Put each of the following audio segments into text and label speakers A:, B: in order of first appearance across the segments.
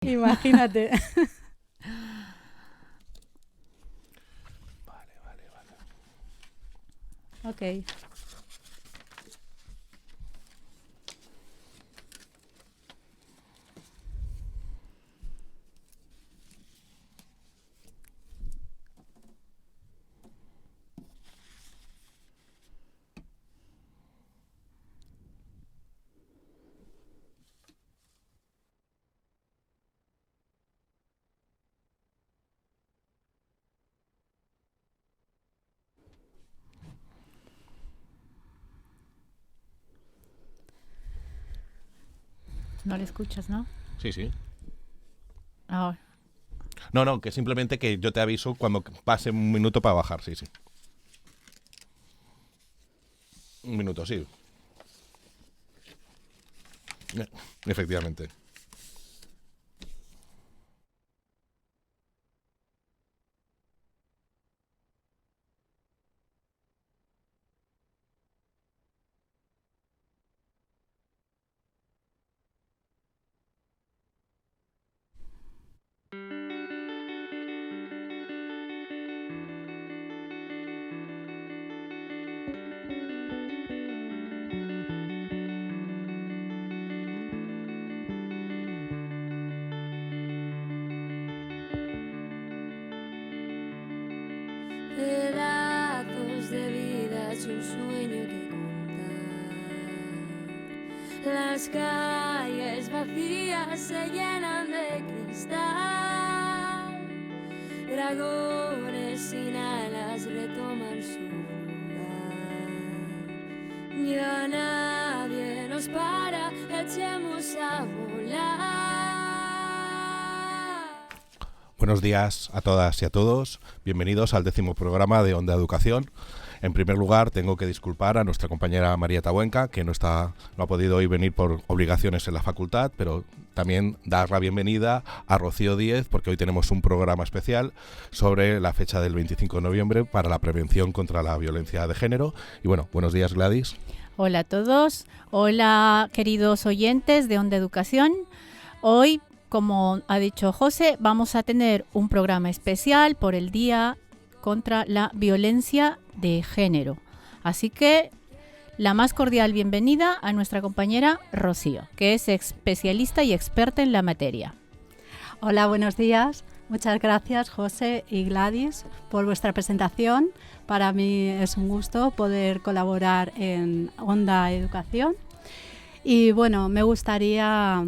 A: Imagínate.
B: Vale.
A: Ok. No le escuchas, ¿no?
B: Sí.
A: Ahora.
B: No, que simplemente que yo te aviso cuando pase un minuto para bajar, sí. Un minuto, sí. Efectivamente.
C: Pedazos de vidas y un sueño que contar. Las calles vacías se llenan de cristal. Dragones sin alas retoman su lugar. Ya nadie nos para, echemos a volar.
B: Buenos días a todas y a todos. Bienvenidos al 10º programa de Onda Educación. En primer lugar, tengo que disculpar a nuestra compañera María Tabuenca, que no ha podido hoy venir por obligaciones en la facultad, pero también dar la bienvenida a Rocío Díez, porque hoy tenemos un programa especial sobre la fecha del 25 de noviembre para la prevención contra la violencia de género. Y bueno, buenos días, Gladys.
A: Hola a todos. Hola, queridos oyentes de Onda Educación. Hoy, como ha dicho José, vamos a tener un programa especial por el Día contra la Violencia de Género. Así que la más cordial bienvenida a nuestra compañera Rocío, que es especialista y experta en la materia.
D: Hola, buenos días. Muchas gracias, José y Gladys, por vuestra presentación. Para mí es un gusto poder colaborar en Onda Educación. Y bueno, me gustaría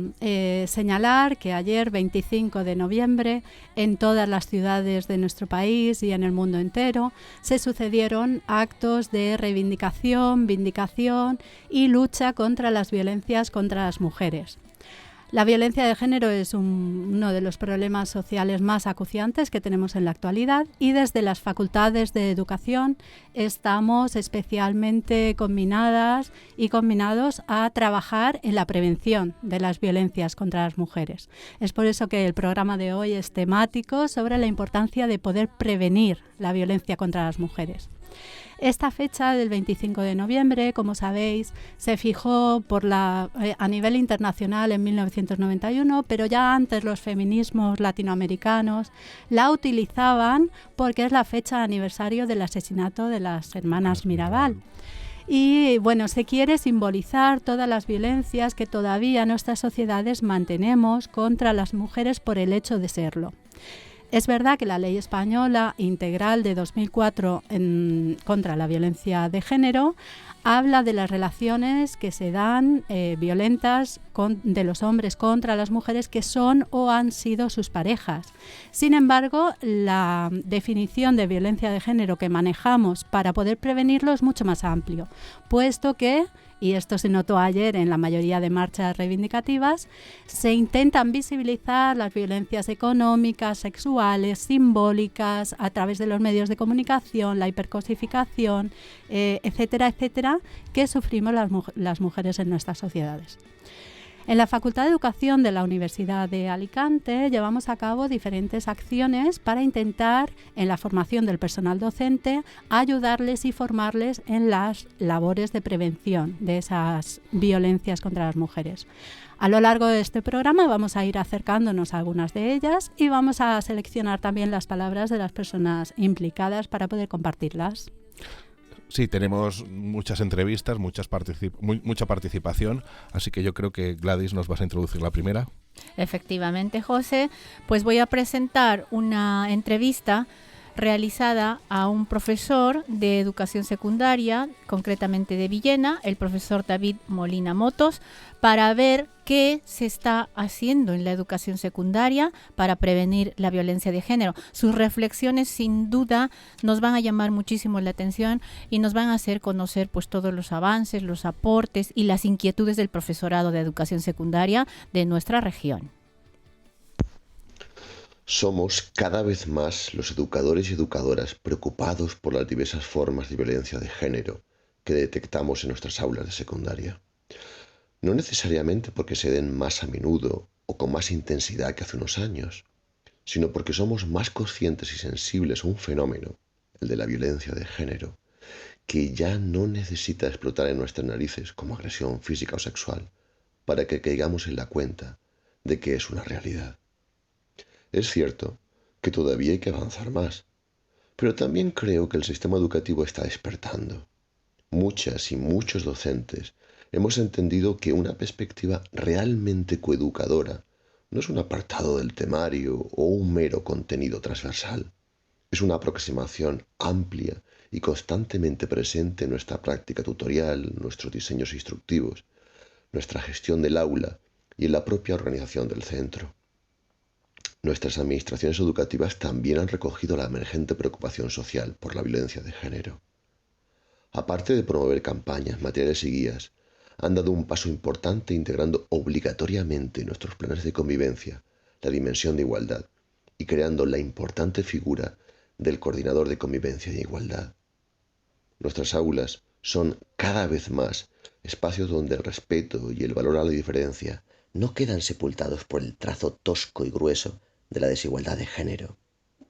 D: señalar que ayer, 25 de noviembre, en todas las ciudades de nuestro país y en el mundo entero, se sucedieron actos de reivindicación, vindicación y lucha contra las violencias contra las mujeres. La violencia de género es uno de los problemas sociales más acuciantes que tenemos en la actualidad y desde las facultades de educación estamos especialmente combinadas y combinados a trabajar en la prevención de las violencias contra las mujeres. Es por eso que el programa de hoy es temático sobre la importancia de poder prevenir la violencia contra las mujeres. Esta fecha del 25 de noviembre, como sabéis, se fijó a nivel internacional en 1991, pero ya antes los feminismos latinoamericanos la utilizaban porque es la fecha de aniversario del asesinato de las hermanas Mirabal. Y bueno, se quiere simbolizar todas las violencias que todavía en nuestras sociedades mantenemos contra las mujeres por el hecho de serlo. Es verdad que la ley española integral de 2004 contra la violencia de género habla de las relaciones que se dan violentas de los hombres contra las mujeres que son o han sido sus parejas. Sin embargo, la definición de violencia de género que manejamos para poder prevenirlo es mucho más amplio, puesto que, y esto se notó ayer en la mayoría de marchas reivindicativas, se intentan visibilizar las violencias económicas, sexuales, simbólicas, a través de los medios de comunicación, la hipercosificación, etcétera, etcétera, que sufrimos las mujeres en nuestras sociedades. En la Facultad de Educación de la Universidad de Alicante llevamos a cabo diferentes acciones para intentar, en la formación del personal docente, ayudarles y formarles en las labores de prevención de esas violencias contra las mujeres. A lo largo de este programa vamos a ir acercándonos a algunas de ellas y vamos a seleccionar también las palabras de las personas implicadas para poder compartirlas.
B: Sí, tenemos muchas entrevistas, mucha participación, así que yo creo que Gladys nos vas a introducir la primera.
A: Efectivamente, José, pues voy a presentar una entrevista realizada a un profesor de educación secundaria, concretamente de Villena, el profesor David Molina Motos, para ver qué se está haciendo en la educación secundaria para prevenir la violencia de género. Sus reflexiones sin duda nos van a llamar muchísimo la atención y nos van a hacer conocer pues todos los avances, los aportes y las inquietudes del profesorado de educación secundaria de nuestra región.
E: Somos cada vez más los educadores y educadoras preocupados por las diversas formas de violencia de género que detectamos en nuestras aulas de secundaria. No necesariamente porque se den más a menudo o con más intensidad que hace unos años, sino porque somos más conscientes y sensibles a un fenómeno, el de la violencia de género, que ya no necesita explotar en nuestras narices como agresión física o sexual para que caigamos en la cuenta de que es una realidad. Es cierto que todavía hay que avanzar más, pero también creo que el sistema educativo está despertando. Muchas y muchos docentes hemos entendido que una perspectiva realmente coeducadora no es un apartado del temario o un mero contenido transversal. Es una aproximación amplia y constantemente presente en nuestra práctica tutorial, nuestros diseños instructivos, nuestra gestión del aula y en la propia organización del centro. Nuestras administraciones educativas también han recogido la emergente preocupación social por la violencia de género. Aparte de promover campañas, materiales y guías, han dado un paso importante integrando obligatoriamente en nuestros planes de convivencia la dimensión de igualdad y creando la importante figura del coordinador de convivencia y igualdad. Nuestras aulas son cada vez más espacios donde el respeto y el valor a la diferencia no quedan sepultados por el trazo tosco y grueso de la desigualdad de género,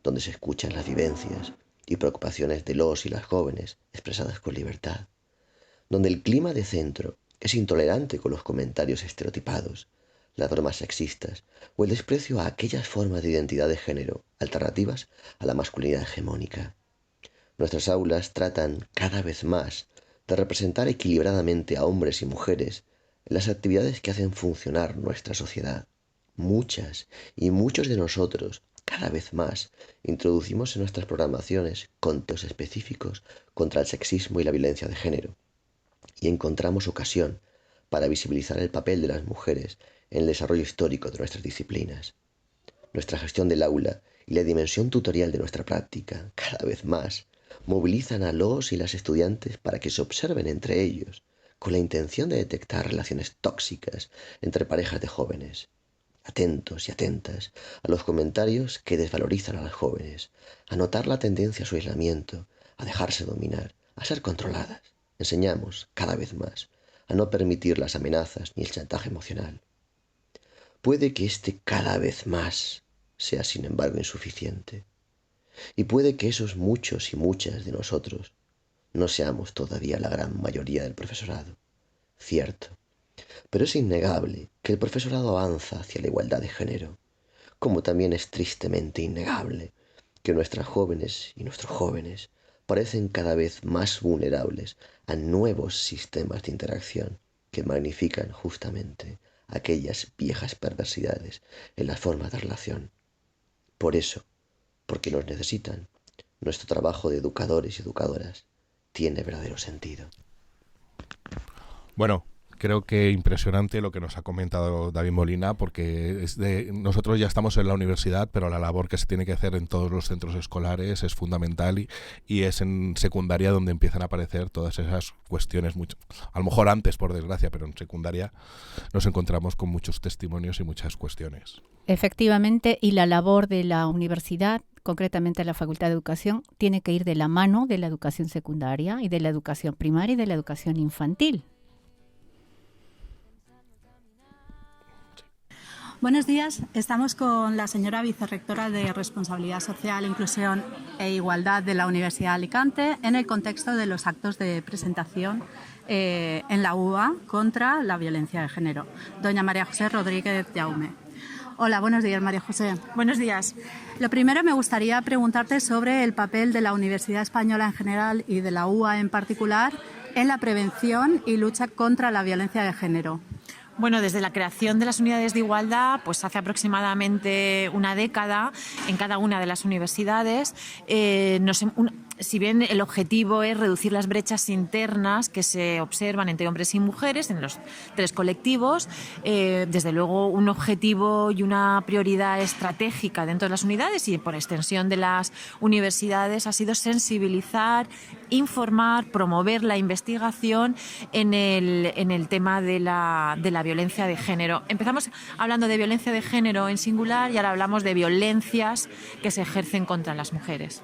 E: donde se escuchan las vivencias y preocupaciones de los y las jóvenes expresadas con libertad, donde el clima de centro es intolerante con los comentarios estereotipados, las bromas sexistas o el desprecio a aquellas formas de identidad de género alternativas a la masculinidad hegemónica. Nuestras aulas tratan cada vez más de representar equilibradamente a hombres y mujeres en las actividades que hacen funcionar nuestra sociedad. Muchas y muchos de nosotros, cada vez más, introducimos en nuestras programaciones contos específicos contra el sexismo y la violencia de género, y encontramos ocasión para visibilizar el papel de las mujeres en el desarrollo histórico de nuestras disciplinas. Nuestra gestión del aula y la dimensión tutorial de nuestra práctica, cada vez más, movilizan a los y las estudiantes para que se observen entre ellos, con la intención de detectar relaciones tóxicas entre parejas de jóvenes. Atentos y atentas a los comentarios que desvalorizan a las jóvenes, a notar la tendencia a su aislamiento, a dejarse dominar, a ser controladas. Enseñamos, cada vez más, a no permitir las amenazas ni el chantaje emocional. Puede que este cada vez más sea, sin embargo, insuficiente. Y puede que esos muchos y muchas de nosotros no seamos todavía la gran mayoría del profesorado. Cierto. Pero es innegable que el profesorado avanza hacia la igualdad de género, como también es tristemente innegable que nuestras jóvenes y nuestros jóvenes parecen cada vez más vulnerables a nuevos sistemas de interacción que magnifican justamente aquellas viejas perversidades en las formas de relación. Por eso, porque nos necesitan, nuestro trabajo de educadores y educadoras tiene verdadero sentido.
B: Bueno, creo que impresionante lo que nos ha comentado David Molina, porque nosotros ya estamos en la universidad, pero la labor que se tiene que hacer en todos los centros escolares es fundamental y es en secundaria donde empiezan a aparecer todas esas cuestiones, a lo mejor antes, por desgracia, pero en secundaria nos encontramos con muchos testimonios y muchas cuestiones.
A: Efectivamente, y la labor de la universidad, concretamente la Facultad de Educación, tiene que ir de la mano de la educación secundaria y de la educación primaria y de la educación infantil.
D: Buenos días, estamos con la señora vicerrectora de Responsabilidad Social, Inclusión e Igualdad de la Universidad de Alicante en el contexto de los actos de presentación en la UA contra la violencia de género. Doña María José Rodríguez Jaume. Hola, buenos días, María José.
F: Buenos días.
D: Lo primero, me gustaría preguntarte sobre el papel de la Universidad Española en general y de la UA en particular en la prevención y lucha contra la violencia de género.
F: Bueno, desde la creación de las unidades de igualdad, pues hace aproximadamente una década, en cada una de las universidades, si bien el objetivo es reducir las brechas internas que se observan entre hombres y mujeres en los 3 colectivos, desde luego un objetivo y una prioridad estratégica dentro de las unidades y por extensión de las universidades ha sido sensibilizar, informar, promover la investigación en el tema de la violencia de género. Empezamos hablando de violencia de género en singular y ahora hablamos de violencias que se ejercen contra las mujeres.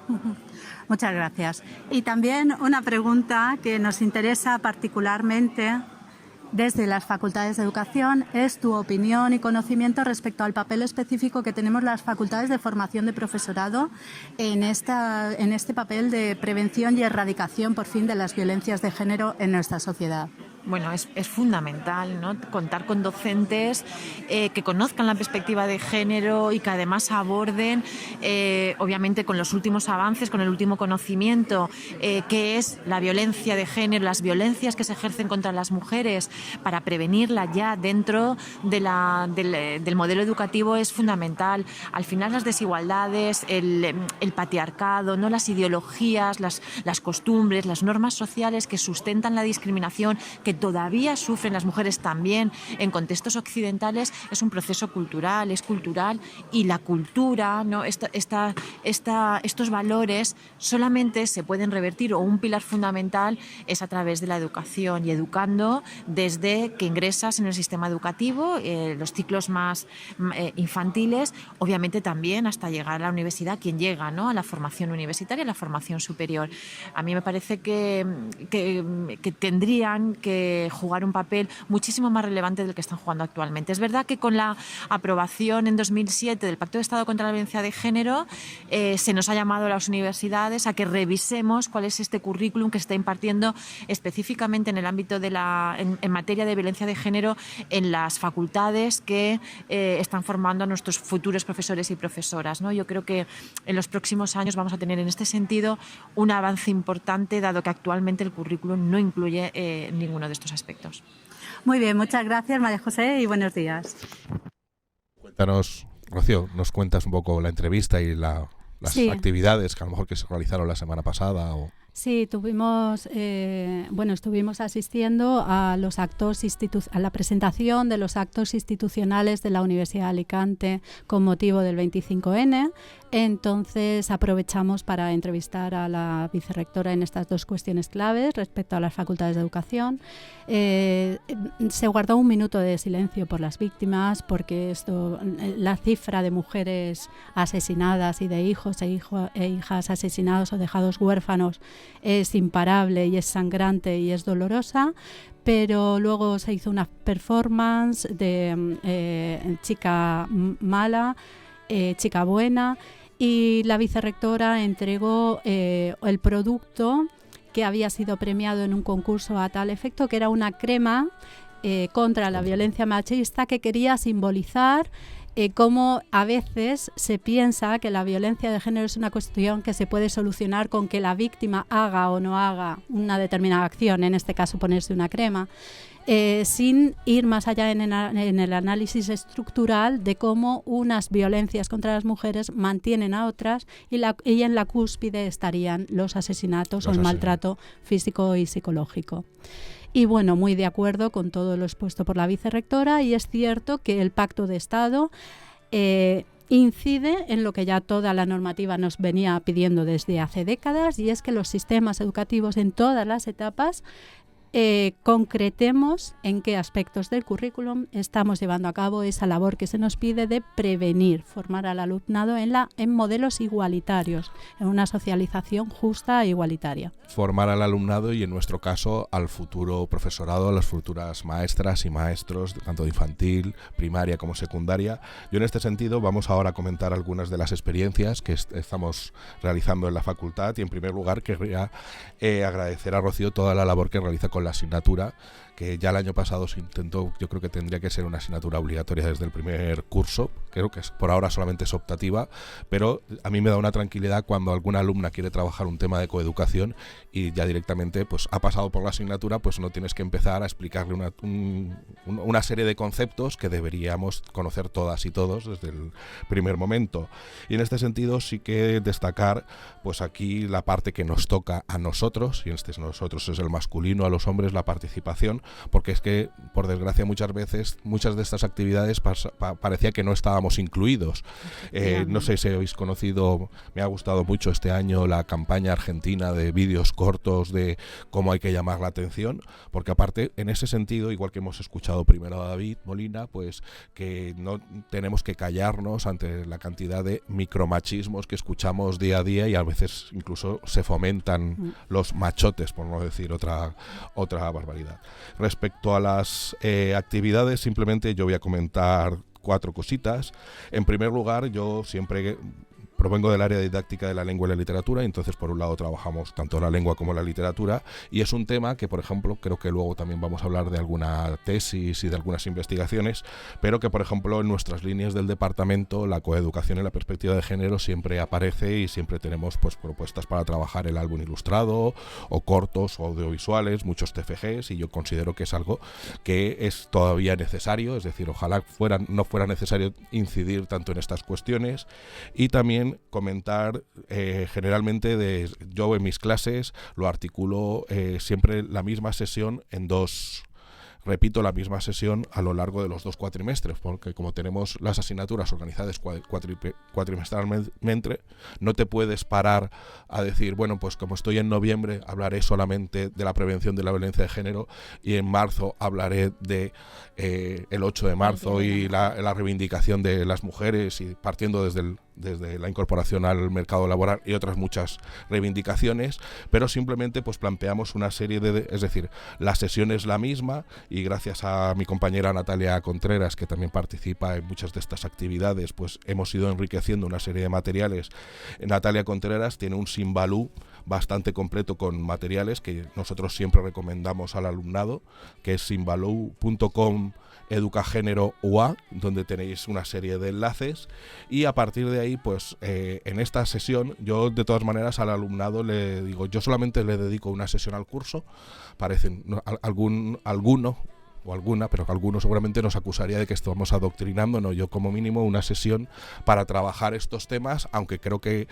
D: Muchas gracias. Y también una pregunta que nos interesa particularmente desde las facultades de educación es tu opinión y conocimiento respecto al papel específico que tenemos las facultades de formación de profesorado en este papel de prevención y erradicación por fin de las violencias de género en nuestra sociedad.
F: Bueno, es fundamental, ¿no?, contar con docentes que conozcan la perspectiva de género y que además aborden, obviamente con los últimos avances, con el último conocimiento, qué es la violencia de género, las violencias que se ejercen contra las mujeres, para prevenirla ya dentro del modelo educativo es fundamental. Al final las desigualdades, el patriarcado, ¿no?, las ideologías, las costumbres, las normas sociales que sustentan la discriminación, que todavía sufren las mujeres también en contextos occidentales, es un proceso cultural, es cultural, y la cultura, ¿no?, estos valores solamente se pueden revertir, o un pilar fundamental es a través de la educación, y educando desde que ingresas en el sistema educativo, los ciclos más infantiles, obviamente también hasta llegar a la universidad, quien llega, ¿no?, a la formación universitaria, a la formación superior. A mí me parece que tendrían que jugar un papel muchísimo más relevante del que están jugando actualmente. Es verdad que con la aprobación en 2007 del Pacto de Estado contra la Violencia de Género se nos ha llamado a las universidades a que revisemos cuál es este currículum que se está impartiendo específicamente en el ámbito en materia de violencia de género en las facultades que están formando a nuestros futuros profesores y profesoras, ¿no? Yo creo que en los próximos años vamos a tener en este sentido un avance importante, dado que actualmente el currículum no incluye ninguno de estos aspectos.
D: Muy bien, muchas gracias, María José, y buenos días.
B: Cuéntanos, Rocío, nos cuentas un poco la entrevista y las actividades que a lo mejor que se realizaron la semana pasada.
D: Sí, estuvimos asistiendo a los actos a la presentación de los actos institucionales de la Universidad de Alicante con motivo del 25N. Entonces aprovechamos para entrevistar a la vicerrectora en estas 2 cuestiones claves respecto a las facultades de educación. Se guardó un minuto de silencio por las víctimas, porque la cifra de mujeres asesinadas y de hijos e hijas asesinados o dejados huérfanos es imparable y es sangrante y es dolorosa, pero luego se hizo una performance de chica mala, chica buena, y la vicerrectora entregó el producto que había sido premiado en un concurso a tal efecto, que era una crema contra la violencia machista, que quería simbolizar cómo a veces se piensa que la violencia de género es una cuestión que se puede solucionar con que la víctima haga o no haga una determinada acción, en este caso ponerse una crema, sin ir más allá en el análisis estructural de cómo unas violencias contra las mujeres mantienen a otras, y en la cúspide estarían los asesinatos o el maltrato físico y psicológico. Y bueno, muy de acuerdo con todo lo expuesto por la vicerrectora, y es cierto que el Pacto de Estado incide en lo que ya toda la normativa nos venía pidiendo desde hace décadas, y es que los sistemas educativos en todas las etapas concretemos en qué aspectos del currículum estamos llevando a cabo esa labor que se nos pide de prevenir, formar al alumnado en modelos igualitarios, en una socialización justa e igualitaria.
B: Formar al alumnado y, en nuestro caso, al futuro profesorado, a las futuras maestras y maestros, tanto de infantil, primaria como secundaria. Yo, en este sentido, vamos ahora a comentar algunas de las experiencias que estamos realizando en la facultad, y en primer lugar querría agradecer a Rocío toda la labor que realiza con la asignatura, que ya el año pasado se intentó. Yo creo que tendría que ser una asignatura obligatoria desde el primer curso. Creo que por ahora solamente es optativa, pero a mí me da una tranquilidad cuando alguna alumna quiere trabajar un tema de coeducación y ya directamente pues ha pasado por la asignatura, pues no tienes que empezar a explicarle una serie de conceptos que deberíamos conocer todas y todos desde el primer momento. Y en este sentido sí que destacar pues aquí la parte que nos toca a nosotros, y nosotros es el masculino, a los hombres la participación, porque es que, por desgracia, muchas veces, muchas de estas actividades parecía que no estábamos incluidos. No sé si habéis conocido, me ha gustado mucho este año la campaña argentina de vídeos cortos de cómo hay que llamar la atención, porque aparte, en ese sentido, igual que hemos escuchado primero a David Molina, pues que no tenemos que callarnos ante la cantidad de micromachismos que escuchamos día a día, y a veces incluso se fomentan los machotes, por no decir otra barbaridad. Respecto a las actividades, simplemente yo voy a comentar 4 cositas. En primer lugar, yo siempre provengo del área didáctica de la lengua y la literatura, y entonces por un lado trabajamos tanto la lengua como la literatura, y es un tema que, por ejemplo, creo que luego también vamos a hablar de alguna tesis y de algunas investigaciones, pero que, por ejemplo, en nuestras líneas del departamento la coeducación y la perspectiva de género siempre aparece, y siempre tenemos pues propuestas para trabajar el álbum ilustrado o cortos o audiovisuales, muchos TFGs, y yo considero que es algo que es todavía necesario, es decir, ojalá no fuera necesario incidir tanto en estas cuestiones. Y también comentar generalmente yo en mis clases lo articulo siempre la misma sesión en dos. Repito la misma sesión a lo largo de los 2 cuatrimestres, porque como tenemos las asignaturas organizadas cuatrimestralmente, no te puedes parar a decir, bueno, pues como estoy en noviembre hablaré solamente de la prevención de la violencia de género, y en marzo hablaré de el 8 de marzo y la reivindicación de las mujeres, y partiendo desde la incorporación al mercado laboral y otras muchas reivindicaciones, pero simplemente pues planteamos una serie es decir, la sesión es la misma, y gracias a mi compañera Natalia Contreras, que también participa en muchas de estas actividades, pues hemos ido enriqueciendo una serie de materiales. Natalia Contreras tiene un Simbalú bastante completo con materiales que nosotros siempre recomendamos al alumnado, que es simbalou.com Educagénero UA, donde tenéis una serie de enlaces, y a partir de ahí, pues en esta sesión, yo de todas maneras al alumnado le digo, yo solamente le dedico una sesión al curso. Parecen alguno o alguna, pero alguno seguramente nos acusaría de que estamos adoctrinando. No, yo como mínimo una sesión para trabajar estos temas, aunque creo que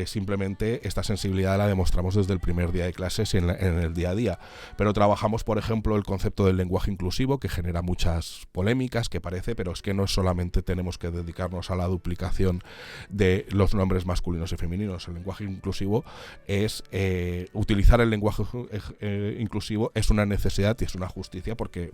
B: simplemente esta sensibilidad la demostramos desde el primer día de clases y en el día a día. Pero trabajamos, por ejemplo, el concepto del lenguaje inclusivo, que genera muchas polémicas, que parece, pero es que no solamente tenemos que dedicarnos a la duplicación de los nombres masculinos y femeninos. El lenguaje inclusivo es utilizar el lenguaje inclusivo es una necesidad y es una justicia, porque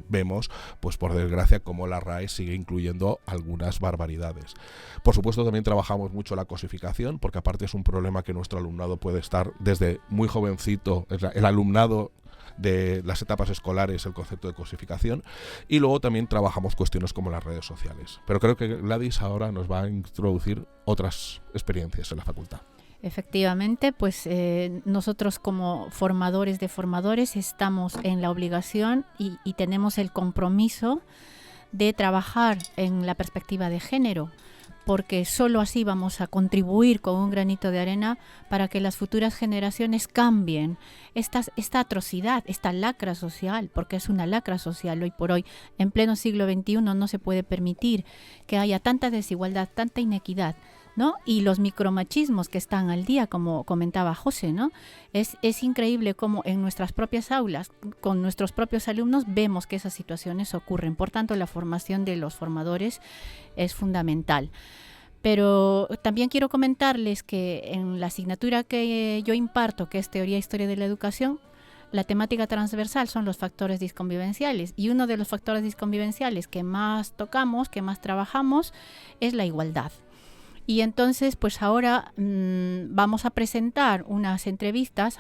B: pues por desgracia, como la RAE sigue incluyendo algunas barbaridades. Por supuesto, también trabajamos mucho la cosificación, porque aparte es un problema que nuestro alumnado puede estar desde muy jovencito, el alumnado de las etapas escolares, el concepto de cosificación, y luego también trabajamos cuestiones como las redes sociales. Pero creo que Gladys ahora nos va a introducir otras experiencias en la facultad.
A: Efectivamente, pues nosotros como formadores de formadores estamos en la obligación y tenemos el compromiso de trabajar en la perspectiva de género, porque solo así vamos a contribuir con un granito de arena para que las futuras generaciones cambien esta atrocidad, esta lacra social, porque es una lacra social hoy por hoy. En pleno siglo XXI no se puede permitir que haya tanta desigualdad, tanta inequidad, ¿no? Y los micromachismos que están al día, como comentaba José, ¿no? Es increíble cómo en nuestras propias aulas, con nuestros propios alumnos, vemos que esas situaciones ocurren. Por tanto, la formación de los formadores es fundamental. Pero también quiero comentarles que en la asignatura que yo imparto, que es Teoría e Historia de la Educación, la temática transversal son los factores disconvivenciales, y uno de los factores disconvivenciales que más tocamos, que más trabajamos, es la igualdad. Y entonces, pues ahora vamos a presentar unas entrevistas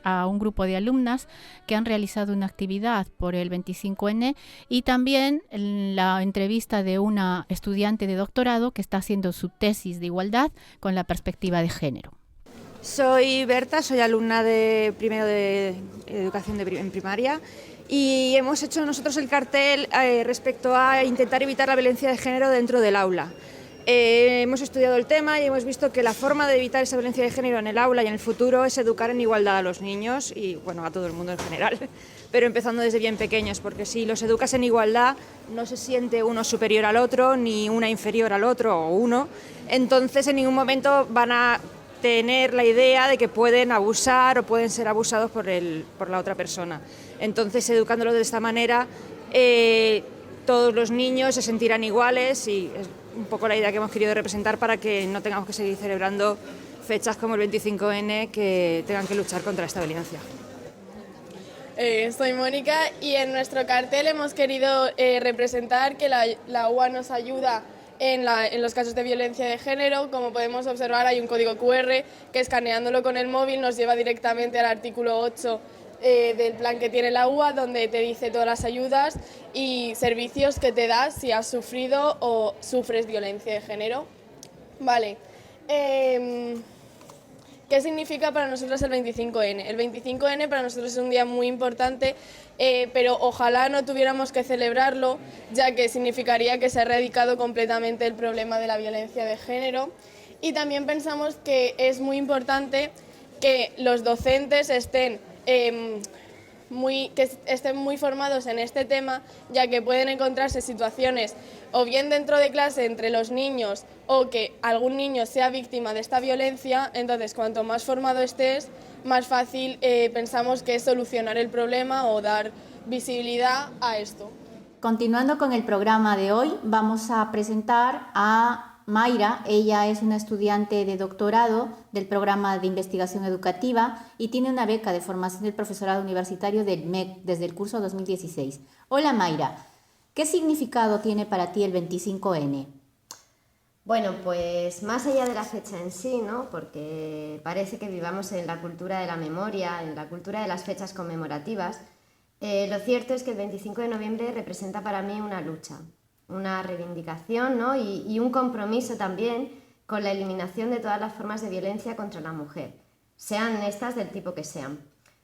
A: a un grupo de alumnas que han realizado una actividad por el 25N, y también la entrevista de una estudiante de doctorado que está haciendo su tesis de igualdad con la perspectiva de género.
G: Soy Berta, soy alumna de primero de educación en primaria, y hemos hecho nosotros el cartel respecto a intentar evitar la violencia de género dentro del aula. Hemos estudiado el tema y hemos visto que la forma de evitar esa violencia de género en el aula y en el futuro es educar en igualdad a los niños y, bueno, a todo el mundo en general, pero empezando desde bien pequeños, porque si los educas en igualdad no se siente uno superior al otro ni una inferior al otro o uno, entonces en ningún momento van a tener la idea de que pueden abusar o pueden ser abusados por la otra persona. Entonces, educándolos de esta manera, todos los niños se sentirán iguales, y es un poco la idea que hemos querido representar para que no tengamos que seguir celebrando fechas como el 25N que tengan que luchar contra esta violencia.
H: Soy Mónica, y en nuestro cartel hemos querido representar que la UA nos ayuda en los casos de violencia de género. Como podemos observar, hay un código QR que, escaneándolo con el móvil, nos lleva directamente al artículo 8 del plan que tiene la UA, donde te dice todas las ayudas y servicios que te da si has sufrido o sufres violencia de género. Vale. ¿Qué significa para nosotros el 25N? El 25N para nosotros es un día muy importante, pero ojalá no tuviéramos que celebrarlo, ya que significaría que se ha erradicado completamente el problema de la violencia de género. Y también pensamos que es muy importante que los docentes estén muy formados en este tema, ya que pueden encontrarse situaciones o bien dentro de clase entre los niños o que algún niño sea víctima de esta violencia. Entonces, cuanto más formado estés, más fácil pensamos que es solucionar el problema o dar visibilidad a esto.
I: Continuando con el programa de hoy, vamos a presentar a Mayra. Ella es una estudiante de doctorado del programa de investigación educativa y tiene una beca de formación del profesorado universitario del MEC desde el curso 2016. Hola Mayra, ¿qué significado tiene para ti el 25N?
J: Bueno, pues más allá de la fecha en sí, ¿no? Porque parece que vivamos en la cultura de la memoria, en la cultura de las fechas conmemorativas, lo cierto es que el 25 de noviembre representa para mí una lucha, una reivindicación, ¿no? y un compromiso también con la eliminación de todas las formas de violencia contra la mujer, sean estas del tipo que sean.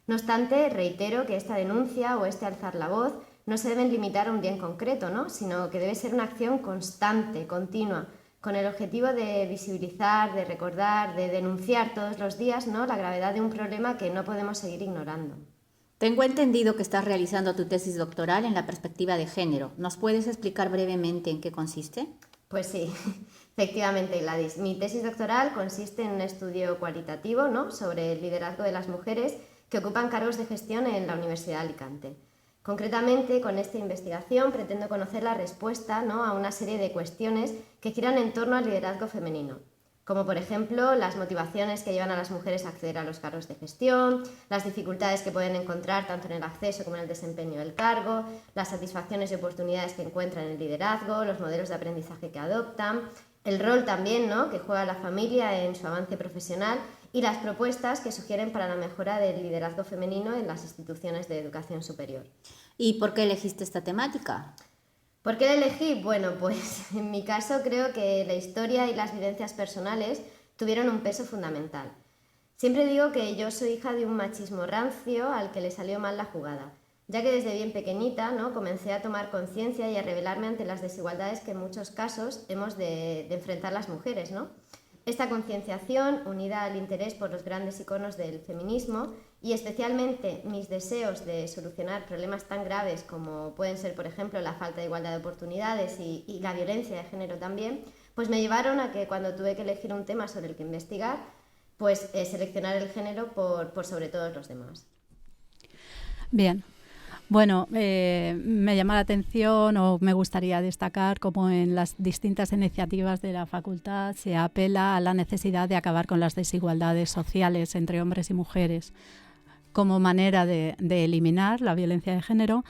J: No obstante, reitero que esta denuncia o este alzar la voz no se deben limitar a un día en concreto, ¿no? Sino que debe ser una acción constante, continua, con el objetivo de visibilizar, de recordar, de denunciar todos los días, ¿no? La gravedad de un problema que no podemos seguir ignorando.
I: Tengo entendido que estás realizando tu tesis doctoral en la perspectiva de género. ¿Nos puedes explicar brevemente en qué consiste?
J: Pues sí, efectivamente, Gladys. Mi tesis doctoral consiste en un estudio cualitativo, ¿no? Sobre el liderazgo de las mujeres que ocupan cargos de gestión en la Universidad de Alicante. Concretamente, con esta investigación pretendo conocer la respuesta, ¿no? A una serie de cuestiones que giran en torno al liderazgo femenino, como por ejemplo las motivaciones que llevan a las mujeres a acceder a los cargos de gestión, las dificultades que pueden encontrar tanto en el acceso como en el desempeño del cargo, las satisfacciones y oportunidades que encuentran en el liderazgo, los modelos de aprendizaje que adoptan, el rol también, ¿no? Que juega la familia en su avance profesional y las propuestas que sugieren para la mejora del liderazgo femenino en las instituciones de educación superior.
I: ¿Y por qué elegiste esta temática?
J: ¿Por qué la elegí? Bueno, pues en mi caso creo que la historia y las vivencias personales tuvieron un peso fundamental. Siempre digo que yo soy hija de un machismo rancio al que le salió mal la jugada, ya que desde bien pequeñita, ¿no? Comencé a tomar conciencia y a rebelarme ante las desigualdades que en muchos casos hemos de enfrentar las mujeres, ¿no? Esta concienciación, unida al interés por los grandes iconos del feminismo y especialmente mis deseos de solucionar problemas tan graves como pueden ser, por ejemplo, la falta de igualdad de oportunidades y la violencia de género también, pues me llevaron a que cuando tuve que elegir un tema sobre el que investigar, pues seleccionar el género por sobre todos los demás.
D: Bien. Bueno, me llama la atención o me gustaría destacar cómo en las distintas iniciativas de la facultad se apela a la necesidad de acabar con las desigualdades sociales entre hombres y mujeres, como manera de eliminar la violencia de género.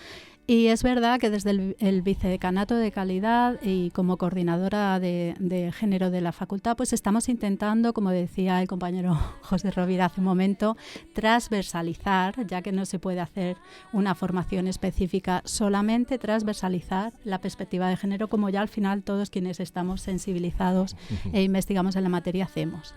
D: Y es verdad que desde el Vicedecanato de Calidad y como coordinadora de género de la facultad, pues estamos intentando, como decía el compañero José Rovira hace un momento, transversalizar, ya que no se puede hacer una formación específica, solamente transversalizar la perspectiva de género, como ya al final todos quienes estamos sensibilizados e investigamos en la materia hacemos.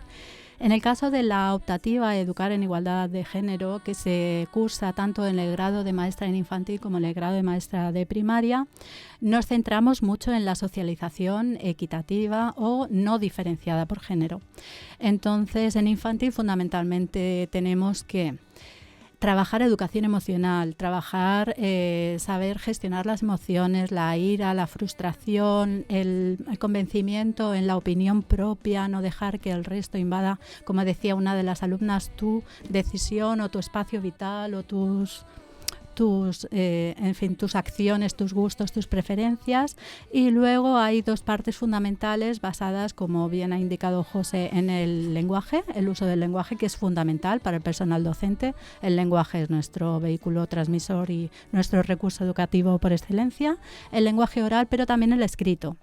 D: En el caso de la optativa Educar en Igualdad de Género, que se cursa tanto en el grado de maestra en infantil como en el grado de maestra de primaria, nos centramos mucho en la socialización equitativa o no diferenciada por género. Entonces, en infantil fundamentalmente tenemos que trabajar educación emocional, trabajar saber gestionar las emociones, la ira, la frustración, el convencimiento en la opinión propia, no dejar que el resto invada, como decía una de las alumnas, tu decisión o tu espacio vital o tus acciones, tus gustos, tus preferencias. Y luego hay dos partes fundamentales basadas, como bien ha indicado José, en el lenguaje, el uso del lenguaje, que es fundamental para el personal docente. El lenguaje es nuestro vehículo transmisor y nuestro recurso educativo por excelencia. El lenguaje oral, pero también el escrito,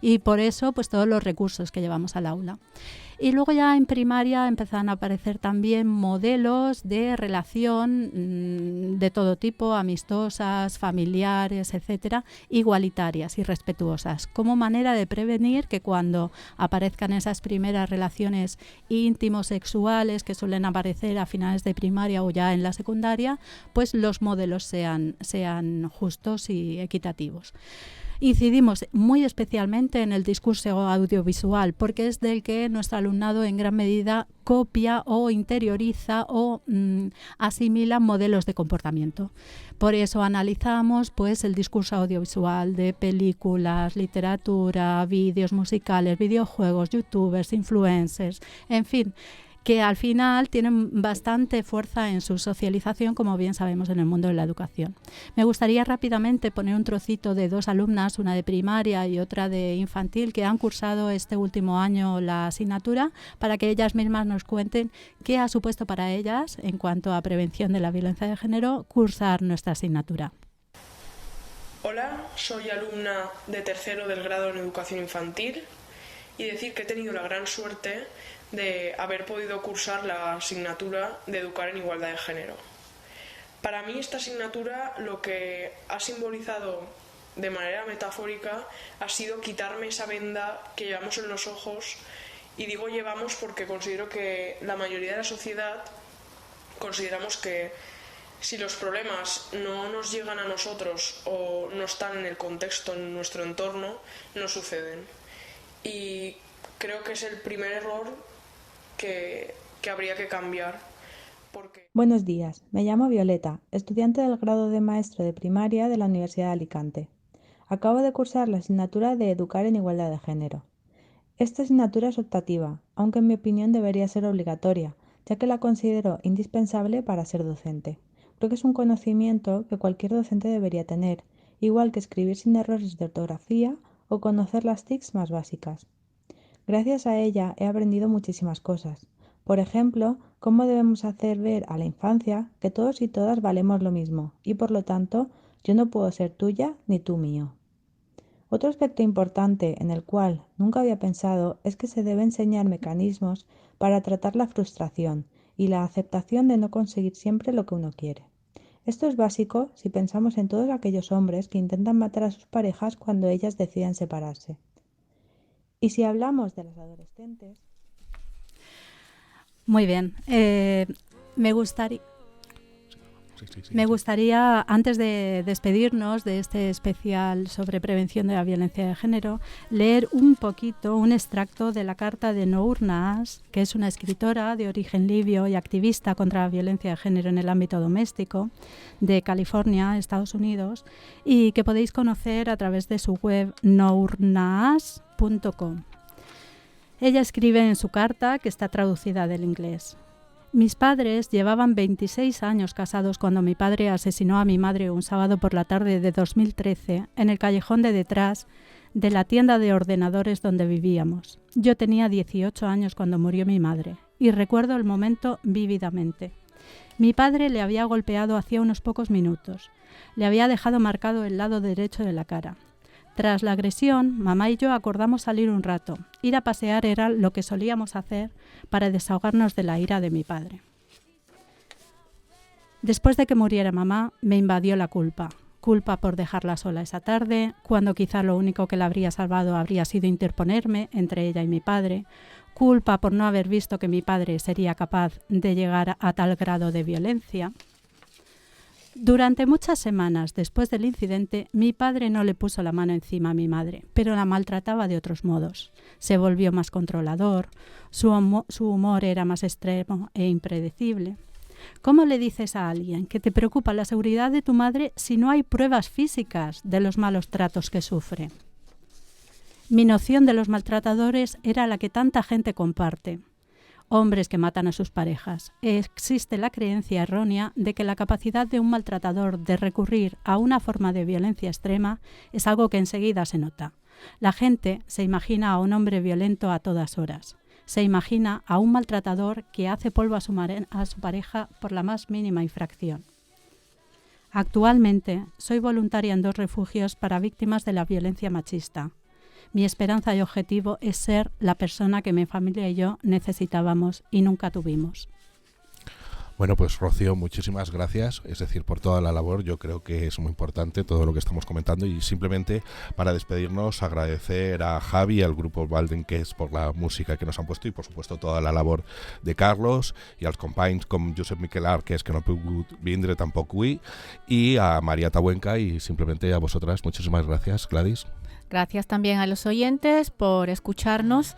D: y por eso pues todos los recursos que llevamos al aula. Y luego ya en primaria empezaron a aparecer también modelos de relación de todo tipo, amistosas, familiares, etcétera, igualitarias y respetuosas, como manera de prevenir que cuando aparezcan esas primeras relaciones íntimo-sexuales que suelen aparecer a finales de primaria o ya en la secundaria, pues los modelos sean justos y equitativos. Incidimos muy especialmente en el discurso audiovisual porque es del que nuestro alumnado en gran medida copia o interioriza o asimila modelos de comportamiento. Por eso analizamos pues el discurso audiovisual de películas, literatura, vídeos musicales, videojuegos, youtubers, influencers, en fin, que al final tienen bastante fuerza en su socialización, como bien sabemos en el mundo de la educación. Me gustaría rápidamente poner un trocito de dos alumnas, una de primaria y otra de infantil, que han cursado este último año la asignatura, para que ellas mismas nos cuenten qué ha supuesto para ellas, en cuanto a prevención de la violencia de género, cursar nuestra asignatura.
K: Hola, soy alumna de tercero del grado en educación infantil y decir que he tenido la gran suerte de haber podido cursar la asignatura de Educar en Igualdad de Género. Para mí esta asignatura lo que ha simbolizado de manera metafórica ha sido quitarme esa venda que llevamos en los ojos, y digo llevamos porque considero que la mayoría de la sociedad consideramos que si los problemas no nos llegan a nosotros o no están en el contexto, en nuestro entorno, no suceden. Y creo que es el primer error que habría que cambiar.
L: Buenos días, me llamo Violeta, estudiante del grado de maestro de primaria de la Universidad de Alicante. Acabo de cursar la asignatura de Educar en Igualdad de Género. Esta asignatura es optativa, aunque en mi opinión debería ser obligatoria, ya que la considero indispensable para ser docente. Creo que es un conocimiento que cualquier docente debería tener, igual que escribir sin errores de ortografía o conocer las TICs más básicas. Gracias a ella he aprendido muchísimas cosas. Por ejemplo, cómo debemos hacer ver a la infancia que todos y todas valemos lo mismo y por lo tanto yo no puedo ser tuya ni tú mío. Otro aspecto importante en el cual nunca había pensado es que se debe enseñar mecanismos para tratar la frustración y la aceptación de no conseguir siempre lo que uno quiere. Esto es básico si pensamos en todos aquellos hombres que intentan matar a sus parejas cuando ellas deciden separarse. Y si hablamos de las adolescentes...
D: Muy bien. Me gustaría, antes de despedirnos de este especial sobre prevención de la violencia de género, leer un poquito, un extracto de la carta de Noor Nahas, que es una escritora de origen libio y activista contra la violencia de género en el ámbito doméstico, de California, Estados Unidos, y que podéis conocer a través de su web noornahas.com. Ella escribe en su carta, que está traducida del inglés: mis padres llevaban 26 años casados cuando mi padre asesinó a mi madre un sábado por la tarde de 2013 en el callejón de detrás de la tienda de ordenadores donde vivíamos. Yo tenía 18 años cuando murió mi madre y recuerdo el momento vívidamente. Mi padre le había golpeado hacía unos pocos minutos. Le había dejado marcado el lado derecho de la cara. Tras la agresión, mamá y yo acordamos salir un rato. Ir a pasear era lo que solíamos hacer para desahogarnos de la ira de mi padre. Después de que muriera mamá, me invadió la culpa. Culpa por dejarla sola esa tarde, cuando quizá lo único que la habría salvado habría sido interponerme entre ella y mi padre. Culpa por no haber visto que mi padre sería capaz de llegar a tal grado de violencia. Durante muchas semanas después del incidente, mi padre no le puso la mano encima a mi madre, pero la maltrataba de otros modos. Se volvió más controlador, su humor era más extremo e impredecible. ¿Cómo le dices a alguien que te preocupa la seguridad de tu madre si no hay pruebas físicas de los malos tratos que sufre? Mi noción de los maltratadores era la que tanta gente comparte. Hombres que matan a sus parejas. Existe la creencia errónea de que la capacidad de un maltratador de recurrir a una forma de violencia extrema es algo que enseguida se nota. La gente se imagina a un hombre violento a todas horas. Se imagina a un maltratador que hace polvo a su pareja por la más mínima infracción. Actualmente soy voluntaria en 2 refugios para víctimas de la violencia machista. Mi esperanza y objetivo es ser la persona que mi familia y yo necesitábamos y nunca tuvimos.
B: Bueno, pues Rocío, muchísimas gracias, es decir, por toda la labor. Yo creo que es muy importante todo lo que estamos comentando, y simplemente para despedirnos agradecer a Javi y al grupo Valdenques por la música que nos han puesto, y por supuesto toda la labor de Carlos y als companys com Josep Miquel Arques, que no ha pogut vindre tampoc avui, y a María Tabuenca, y simplemente a vosotras. Muchísimas gracias, Gladys.
A: Gracias también a los oyentes por escucharnos.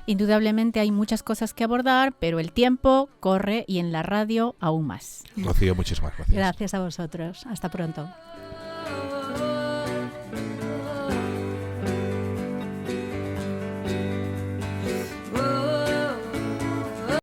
A: Indudablemente hay muchas cosas que abordar, pero el tiempo corre y en la radio aún más.
B: Rocío, muchísimas gracias.
D: Gracias a vosotros. Hasta pronto.